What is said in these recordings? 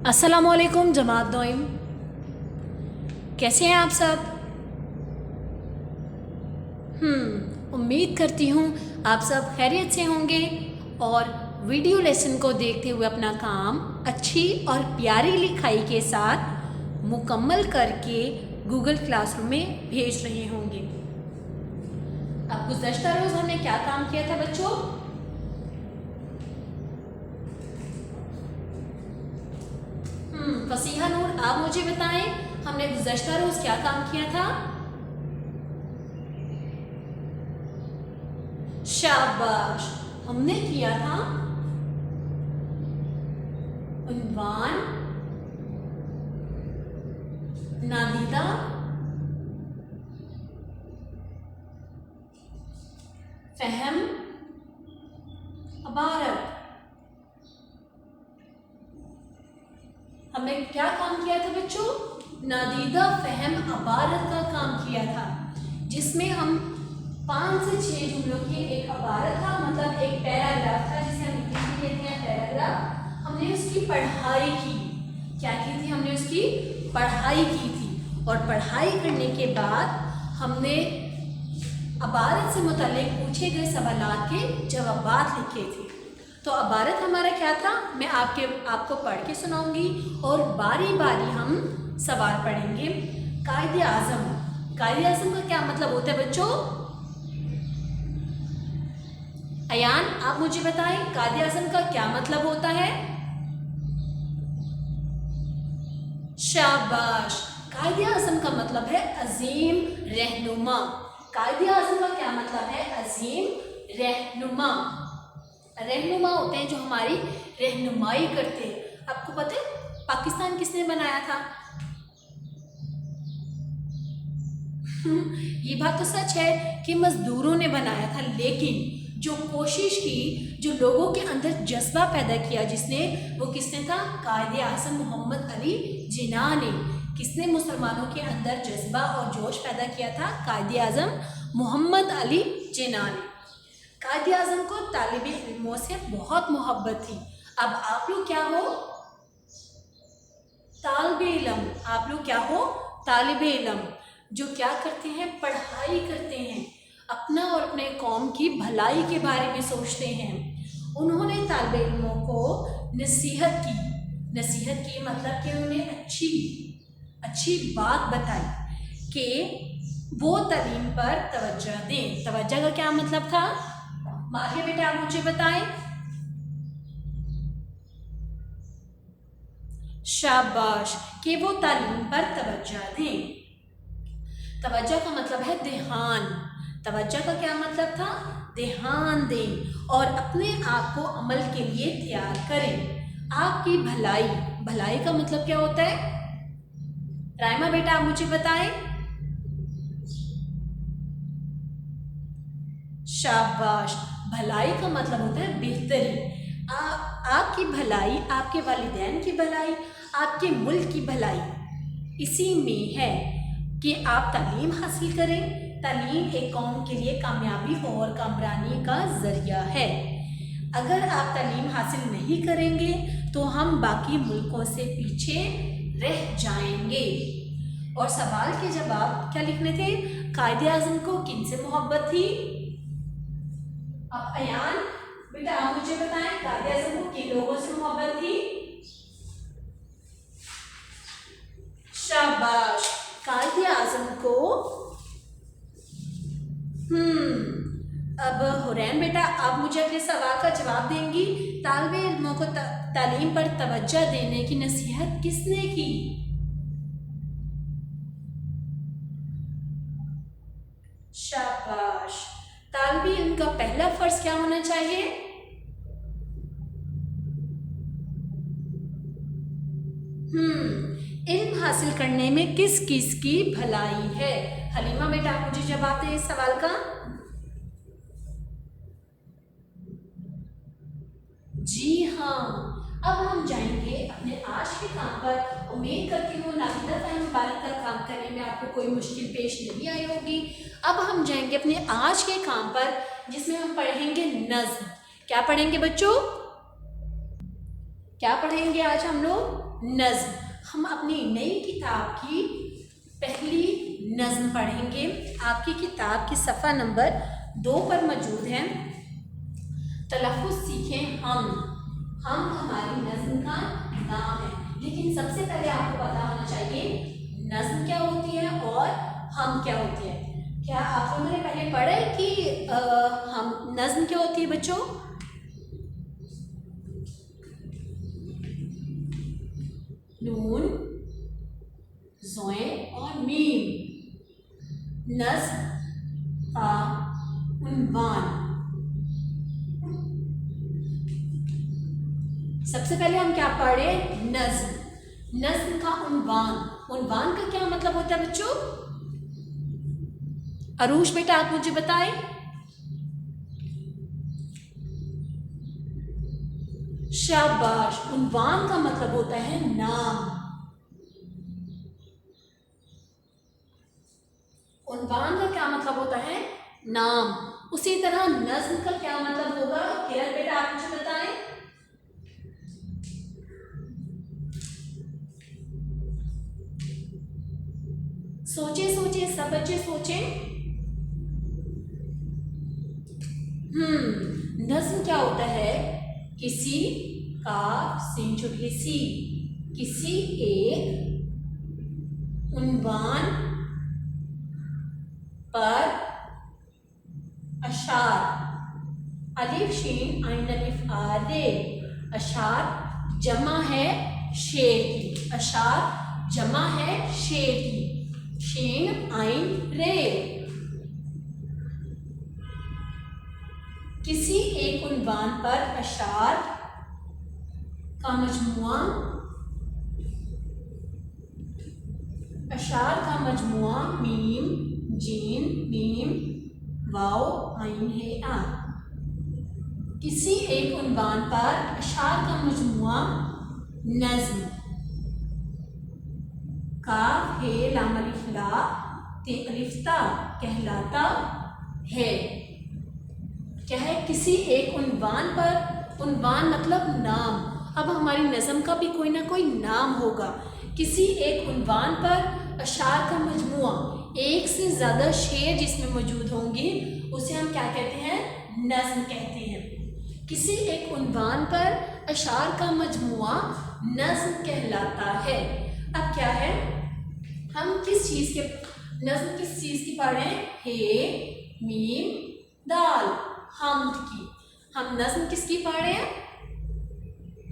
अस्सलामु अलैकुम जमात नोइम, कैसे हैं आप सब? उम्मीद करती हूँ आप सब खैरियत से होंगे और वीडियो लेसन को देखते हुए अपना काम अच्छी और प्यारी लिखाई के साथ मुकम्मल करके गूगल क्लासरूम में भेज रहे होंगे। अब गुज़श्ता रोज़ हमने क्या काम किया था बच्चों? फसीहा नूर, आप मुझे बताएं, हमने गुज़श्ता रोज़ क्या काम किया था? शाबाश, हमने किया था उन्वान, नादीदा, फहम, अबारत। हमने क्या काम किया था बच्चों? नादीदा, फहम, अबारत का काम किया था, जिसमें हम 5 से 6 जुमलों की एक अबारत था, मतलब एक पैराग्राफ था जिसे हम इंग्लिश में कहते हैं पैराग्राफ। हमने उसकी पढ़ाई की। क्या की थी? हमने उसकी पढ़ाई की थी और पढ़ाई करने के बाद हमने अबारत से मुताल्लिक पूछे गए सवालात के जवाबात लिखे थे। तो अबारत हमारा क्या था, मैं आपको पढ़ के सुनाऊंगी और बारी बारी हम सवाल पढ़ेंगे। कायदे आज़म, कायदे आज़म का क्या मतलब होता है बच्चों? अयान, आप मुझे बताएं, कायदे आज़म का क्या मतलब होता है? शाबाश, कायदे आज़म का मतलब है अजीम रहनुमा। कायदे आज़म का क्या मतलब है? अजीम रहनुमा। रहनुमा होते हैं जो हमारी रहनुमाई करते हैं। आपको पता है पाकिस्तान किसने बनाया था? ये बात तो सच है कि मजदूरों ने बनाया था, लेकिन जो कोशिश की, जो लोगों के अंदर जज्बा पैदा किया, वो किसने था? कायदे आज़म मोहम्मद अली जिन्ना ने। किसने मुसलमानों के अंदर जज्बा और जोश पैदा किया था? कायदे आज़म मोहम्मद अली जिन्ना ने। कायदे आज़म को तालिबे इल्मों से बहुत मोहब्बत थी। अब आप लोग क्या हो? तालिबे इल्म। आप लोग क्या हो? तालिबे इल्म, जो क्या करते हैं? पढ़ाई करते हैं, अपना और अपने कौम की भलाई के बारे में सोचते हैं। उन्होंने तालिबे इल्मों को नसीहत की। नसीहत की मतलब कि उन्हें अच्छी बात बताई कि वो तालीम पर तवज्जो दें। तवज्जो का क्या मतलब था? माहिर बेटा, आप मुझे बताएं। शाबाश, कि वो तालीम पर तवज्जो दें। तवज्जो का मतलब है ध्यान। तवज्जो का क्या मतलब था? ध्यान दें और अपने आप को अमल के लिए तैयार करें। आपकी भलाई। भलाई का मतलब क्या होता है? राइमा बेटा, आप मुझे बताएं। शाबाश, भलाई का मतलब होता है बेहतरी। आपकी भलाई, आपके वालिदैन की भलाई, आपके मुल्क की भलाई इसी में है कि आप तालीम हासिल करें। तालीम एक कौम के लिए कामयाबी और कामरानी का ज़रिया है। अगर आप तालीम हासिल नहीं करेंगे तो हम बाकी मुल्कों से पीछे रह जाएंगे। और सवाल के जवाब क्या लिखने थे? कायदे आज़म को किन से मोहब्बत थी? अब अयान बेटा, आप मुझे बताएं, कायदे आज़म को किन लोगों से मोहब्बत थी? शाबाश, कायदे आज़म को अब हुरैन बेटा, आप मुझे अगले सवाल का जवाब देंगी। तालिबे इल्मों को तालीम पर तवज्जो देने की नसीहत किसने की? शाबाश, तालिबे इल्म का पहला फर्ज क्या होना चाहिए? इल्म हासिल करने में किस किस की भलाई है? हलीमा बेटा, आप मुझे जवाब दें इस सवाल का। जी हाँ। अब हम जाएंगे अपने आज के काम पर। उम्मीद करती हूँ नादीदा, फहम, अबारत का काम करने में आपको कोई मुश्किल पेश नहीं आई होगी। अब हम जाएंगे अपने आज के काम पर, जिसमें हम पढ़ेंगे नज़्म। क्या पढ़ेंगे बच्चों? क्या पढ़ेंगे आज हम लोग? नज़्म। हम अपनी नई किताब की पहली नज़्म पढ़ेंगे। आपकी किताब की सफ़ा नंबर 2 पर मौजूद है। तलफ़्फ़ुज़ सीखें हम हमारी नज़्म का नाम है, लेकिन सबसे पहले आपको पता होना चाहिए नज़्म क्या होती है और हम क्या होती है। क्या आप लोगों ने पहले पढ़ा है कि हम नज़्म क्या होती है बच्चों? नून, ज़ोए और मीम, नज़्म का उन्वान। सबसे पहले हम क्या पढ़े? नज़्म। नज़्म का उन्वान। उन्वान का क्या मतलब होता है बच्चों? अरूश बेटा आप मुझे बताएं। शाबाश। उन्वान का मतलब होता है नाम। उन्वान का क्या मतलब होता है? नाम। उसी तरह नज़्म का क्या मतलब होगा? किरण बेटा आप मुझे बताएं। सोचे सोचे सब बच्चे सोचें। नज़्म क्या होता है? किसी का सी किसी एक उन्वान पर अशार, अलिफ शीन आइन अलिफ आरे, अशार जमा है शेर की, अशार जमा है शेर की, शीन आइन रे। किसी एक उन्वान पर अशार का मजमुआ, अशार का मजमुआ मीम जीम मीम वाओ आइन है आ। किसी एक उन्वान पर अशार का मजमुआ नज़्म काफ है लाम अलिफ ला ते अलिफ ता कहलाता है। क्या है? किसी एक उन्वान पर। उन्वान मतलब नाम। अब हमारी नज़्म का भी कोई ना कोई नाम होगा। किसी एक उन्वान पर अशार का मजमुआ, एक से ज़्यादा शेर जिसमें मौजूद होंगे उसे हम क्या कहते हैं? नज़्म कहते हैं। किसी एक उन्वान पर अशार का मजमुआ नज़्म कहलाता है। अब क्या है? हम किस चीज़ के नज़्म किस चीज़ की पढ़ रहे हैं? हे मीम दाल, हमद की। हम नज़्म किसकी पढ़ रहे हैं?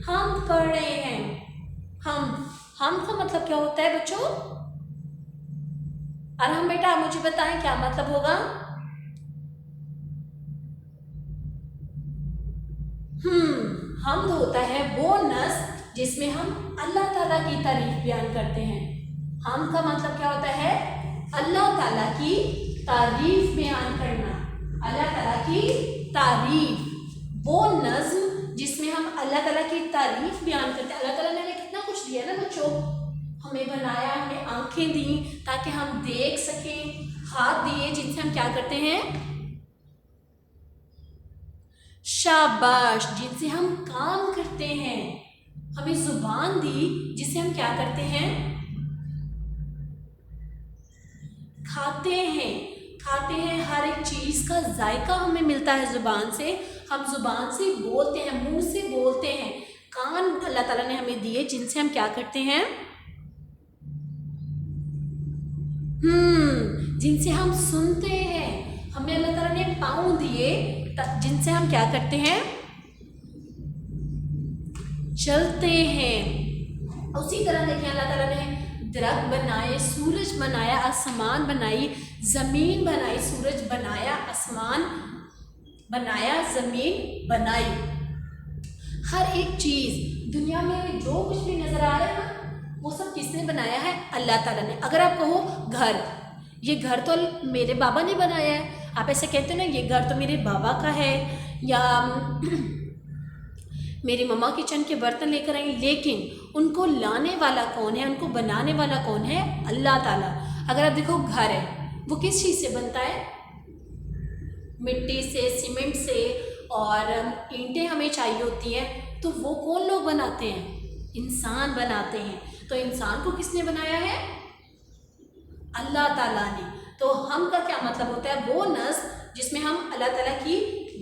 हम पढ़ रहे हैं। हम का मतलब क्या होता है बच्चों? और हम बेटा आप मुझे बताएं क्या मतलब होगा? हमद होता है वो नज़्म जिसमें हम अल्लाह ताला की तारीफ बयान करते हैं। हम का मतलब क्या होता है? अल्लाह ताला की तारीफ बयान करना, अल्लाह ताला की तारीफ। वो नज़्म जिसमें हम अल्लाह ताला की तारीफ बयान करते हैं। अल्लाह ताला ने हमें कितना कुछ दिया ना बच्चों। हमें बनाया, हमें आंखें दी ताकि हम देख सकें, हाथ दिए जिनसे हम क्या करते हैं? शाबाश, जिनसे हम काम करते हैं। हमें जुबान दी जिससे हम क्या करते हैं? खाते हैं। हर एक चीज़ का जायका हमें मिलता है ज़ुबान से। हम ज़ुबान से बोलते हैं, मुंह से बोलते हैं। कान अल्लाह ताला ने हमें दिए जिनसे हम क्या करते हैं? जिनसे हम सुनते हैं। हमें अल्लाह ताला ने पाँव दिए जिनसे हम क्या करते हैं? चलते हैं। उसी तरह देखिए अल्लाह ताला ने दरख्त बनाए, सूरज बनाया, आसमान बनाई, ज़मीन बनाई, सूरज बनाया, आसमान बनाया, ज़मीन बनाई। हर एक चीज़ दुनिया में जो कुछ भी नज़र आ रहा है ना, वो सब किसने बनाया है? अल्लाह ताला ने। अगर आप कहो घर, ये घर तो मेरे बाबा ने बनाया है, आप ऐसे कहते हो ना ये घर तो मेरे बाबा का है, या मेरी मम्मा किचन के बर्तन लेकर आई, लेकिन उनको लाने वाला कौन है? उनको बनाने वाला कौन है? अल्लाह ताला। अगर आप देखो घर है, वो किस चीज़ से बनता है? मिट्टी से, सीमेंट से, और ईंटें हमें चाहिए होती हैं। तो वो कौन लोग बनाते हैं? انسان بناتے ہیں. تو انسان کو کس نے بنایا ہے؟ اللہ تعالیٰ نے. تو ہم کا کیا مطلب ہوتا ہے؟ وہ نظم جس میں ہم اللہ تعالیٰ کی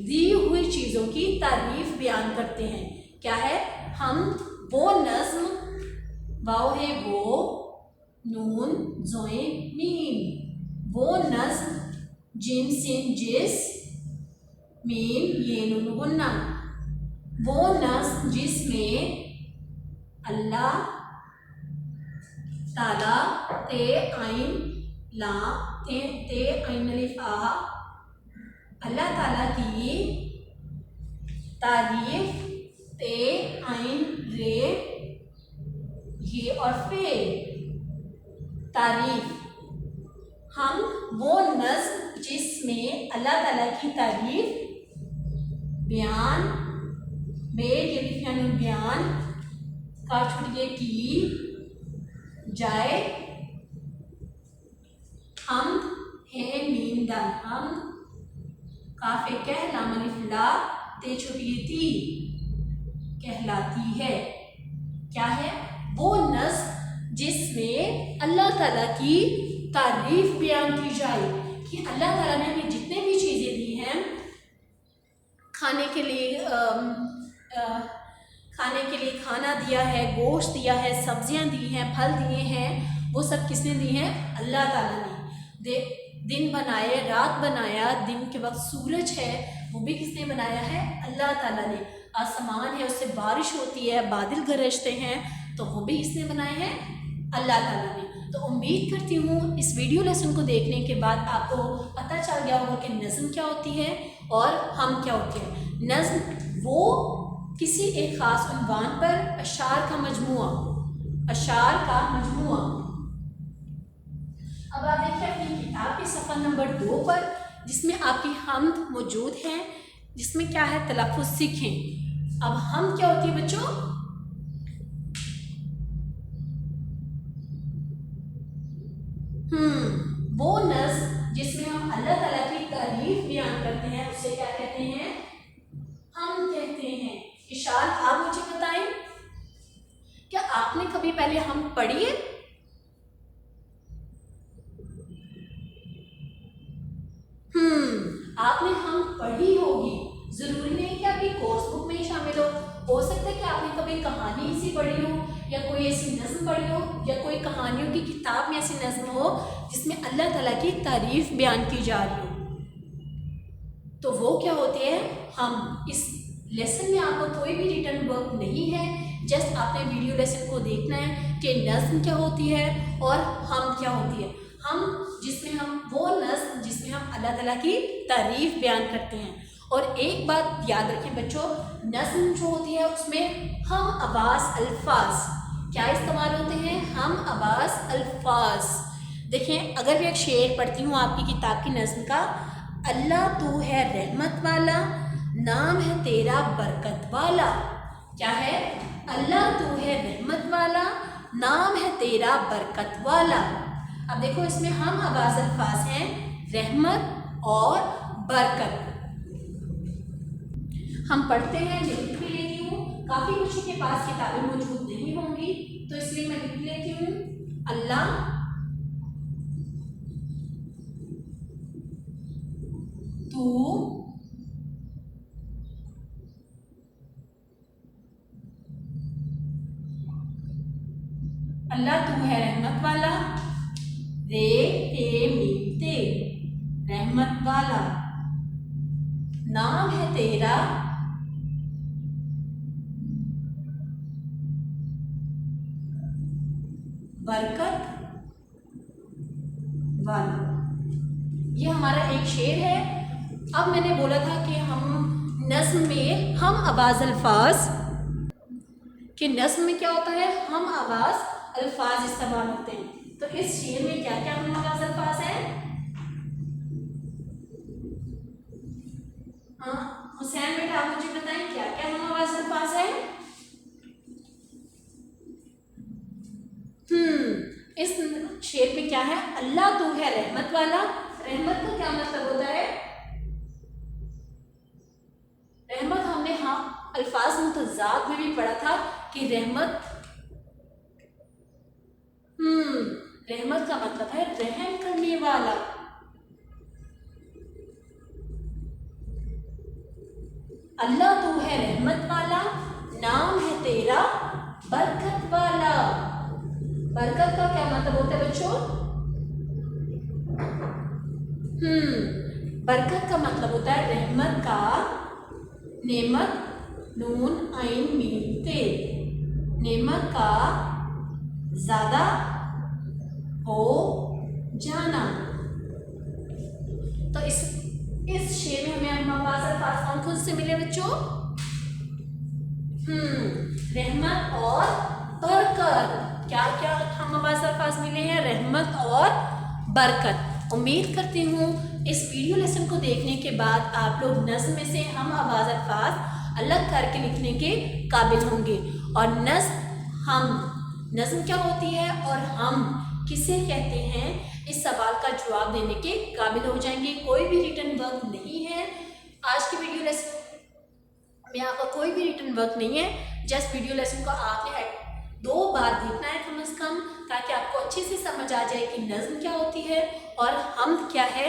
دی ہوئی چیزوں کی تعریف بیان کرتے ہیں. کیا ہے؟ ہم وہ نظم، واو ہے وہ، نون زوئیں میم، وہ نظم جیم سین جس، میم یہ نون غنہ، وہ نظم جس میں اللہ تعالیٰ تے عین لا تے عین الف آ، اللہ تعالیٰ کی تعریف تے عین رے یہ اور فعل تعریف. ہم وہ نظم جس میں اللہ تعالیٰ کی تعریف بیان بے یہ لکھنا نون بیان کا چھٹیے کی جائے. ہم ہے میم دال، ہم کافی کہہ لام الف لا تے چھٹیے تی کہلاتی ہے. کیا ہے؟ وہ نظم جس میں اللہ تعالیٰ کی تعریف بیان کی جائے کہ اللہ تعالیٰ نے ہمیں جتنے بھی چیزیں دی ہیں، کھانے کے لیے کھانا دیا ہے، گوشت دیا ہے، سبزیاں دی ہیں، پھل دیے ہیں، وہ سب کس نے دی ہیں؟ اللہ تعالیٰ نے. دن بنائے، رات بنایا، دن کے وقت سورج ہے وہ بھی کس نے بنایا ہے؟ اللہ تعالیٰ نے. آسمان ہے، اس سے بارش ہوتی ہے، بادل گرجتے ہیں، تو وہ بھی کس نے بنائے ہیں؟ اللہ تعالیٰ نے. تو امید کرتی ہوں اس ویڈیو لیسن کو دیکھنے کے بعد آپ کو پتہ چل گیا ہوگا کہ نظم کیا ہوتی ہے اور ہم کیا ہوتے ہیں. نظم وہ کسی ایک خاص عنوان پر اشعار کا مجموعہ. اب آپ دیکھیں اپنی کتاب کے صفحہ نمبر 2 پر، جس میں آپ کی حمد موجود ہے، جس میں کیا ہے؟ تلفظ سیکھیں. اب حمد کیا ہوتی ہے بچوں؟ وہ نظم جس میں ہم اللہ تعالیٰ کی تعریف بیان کرتے ہیں اسے کیا کہتے ہیں؟ ہم کہتے ہیں. اشار آپ مجھے بتائیں، کیا آپ نے کبھی پہلے ہم پڑھی ہے؟ آپ نے ہم پڑھی ہوگی. ضروری نہیں کہ آپ کی کورس بک میں ہی شامل ہو سکتا ہے کہ آپ نے کبھی کہانی ایسی پڑھی ہو یا کوئی ایسی نظم پڑھی ہو یا کوئی کہانیوں کی کتاب میں ایسی نظم ہو جس میں اللہ تعالیٰ کی تعریف بیان کی جا رہی ہو. تو وہ کیا ہوتے ہیں؟ ہم. اس لیسن میں آپ کو کوئی بھی ریٹن ورک نہیں ہے، جسٹ آپ نے ویڈیو لیسن کو دیکھنا ہے کہ نظم کیا ہوتی ہے اور ہم کیا ہوتی ہے. ہم جس میں ہم وہ نظم جس میں ہم اللہ تعالیٰ کی تعریف بیان کرتے ہیں. اور ایک بات یاد رکھیں بچوں، نظم جو ہوتی ہے اس میں ہم آواز الفاظ کیا استعمال ہوتے ہیں؟ ہم آواز الفاظ. دیکھیں اگر میں ایک شعر پڑھتی ہوں آپ کی کتاب کی نظم کا، اللہ تو ہے رحمت والا، نام ہے تیرا برکت والا. کیا ہے؟ اللہ تو ہے رحمت والا، نام ہے تیرا برکت والا. اب دیکھو اس میں ہم آواز الفاظ ہیں رحمت اور برکت. ہم پڑھتے ہیں، میں لکھ بھی لیتی ہوں. کافی بچوں کے پاس کتابیں موجود نہیں ہوں گی تو اس لیے میں لکھ لیتی ہوں. اللہ تو اللہ تو ہے رحمت والا، رے تے میم تے رحمت والا، نام ہے تیرا برکت والا. یہ ہمارا ایک شعر ہے. اب میں نے بولا تھا کہ ہم نظم میں ہم آواز الفاظ کہ نظم میں کیا ہوتا ہے؟ ہم آواز الفاظ استعمال ہوتے ہیں. تو اس شعر میں کیا کیا ہم آواز الفاظ ہیں؟ حسین بیٹا آپ مجھے بتائیں کیا کیا ہم آواز الفاظ ہیں؟ اس شعر میں کیا ہے؟ اللہ تو ہے رحمت والا. رحمت کا کیا مطلب ہوتا ہے؟ رحمت ہم نے الفاظ متضاد میں بھی پڑھا تھا کہ رحمت रहमत का मतलब है रहम करने वाला। अल्लाह तू है रहमत वाला, नाम है तेरा बरकत वाला। बरकत का क्या मतलब होता है बच्चों? बरकत का मतलब होता है रहमत का, नेमत नून आइन मीम ते, नेमत का ज्यादा हो जाना। तो इस शेर में हमें अल्फाज कौन कौन से मिले बच्चों? रहमत और बरकत। क्या क्या हम अल्फाज मिले हैं? रहमत और बरकत। उम्मीद करती हूँ इस वीडियो लेसन को देखने के बाद आप लोग नज़्म में से हम आवाज़ अल्फाज अलग करके लिखने के काबिल होंगे। और नज़्म क्या होती है और हम किसे कहते हैं, इस सवाल का जवाब देने के काबिल हो जाएंगे। कोई भी रिटन वर्क नहीं है आज की वीडियो लेसन में, आपका कोई भी रिटन वर्क नहीं है। जस्ट वीडियो लेसन को आपने 2 बार देखना है कम से कम, ताकि आपको अच्छे से समझ आ जाए कि नज़्म क्या होती है और हम्द क्या है।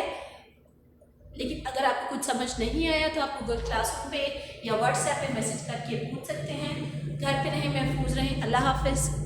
लेकिन अगर आपको कुछ समझ नहीं आया तो आप गूगल क्लासरूम पे या व्हाट्सएप पे मैसेज करके पूछ सकते हैं। घर पे रहें, महफूज रहें। अल्लाह हाफ़िज़।